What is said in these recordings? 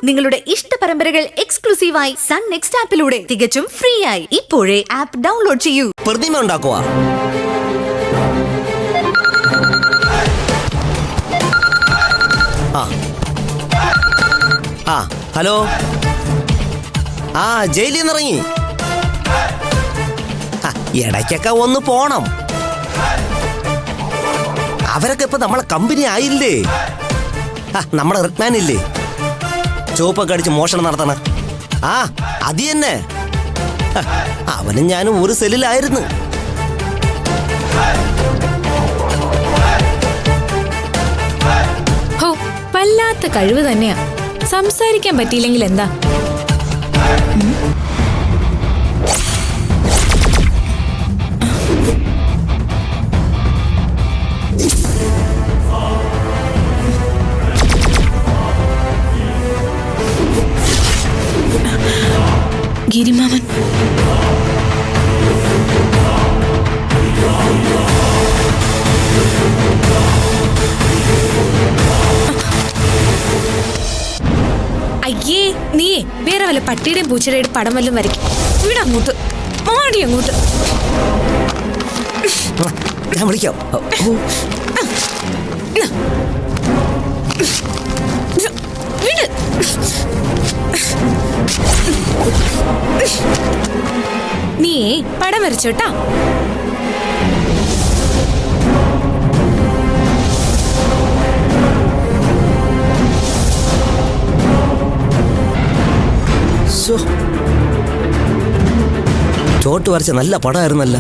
നിങ്ങളുടെ ഇഷ്ട പരമ്പരകൾ എക്സ്ക്ലൂസീവായി സൺ നെക്സ്റ്റ് ആപ്പിലൂടെ തികച്ചും ഫ്രീ ആയി ഇപ്പോഴേ ആപ്പ് ഡൗൺലോഡ് ചെയ്യൂ. പ്രതിമ ഉണ്ടാക്കുവാ. ഹലോ. ജയിലിൽ നിന്ന് ഇറങ്ങി. ഇടയ്ക്കൊക്കെ ഒന്ന് പോണം. അവരൊക്കെ ഇപ്പൊ നമ്മളെ കമ്പനി ആയില്ലേ. നമ്മുടെ റിട്ട്മാൻ ഇല്ലേ, ചുവപ്പൊക്കെ അടിച്ച് മോഷണം നടത്തണ. അത് തന്നെ. അവനും ഞാനും ഒരു സെല്ലിലായിരുന്നു. വല്ലാത്ത കഴിവ് തന്നെയാ. സംസാരിക്കാൻ പറ്റിയില്ലെങ്കിൽ എന്താ? ഗിരിമാമൻ അയ്യേ, നീയേ വേറെ വല്ല പട്ടിയുടെയും പൂച്ചയുടെയും പടം വല്ലതും വരയ്ക്കും. ഇവിടെ അങ്ങോട്ട് മാടി അങ്ങോട്ട്. ഞാൻ വിളിക്കാം. നീയേ പടം വരച്ചോട്ടാ. ചോട്ട് വരച്ച നല്ല പടമായിരുന്നല്ല.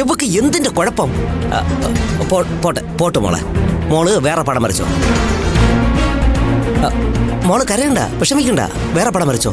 ഇവക്ക് എന്തിന്റെ കുഴപ്പം? പോട്ടെ മോളെ. മോള് വേറെ പടം വരച്ചോ. മോള് കരയണ്ട, വിഷമിക്കണ്ട. വേറെ പടം വരച്ചോ.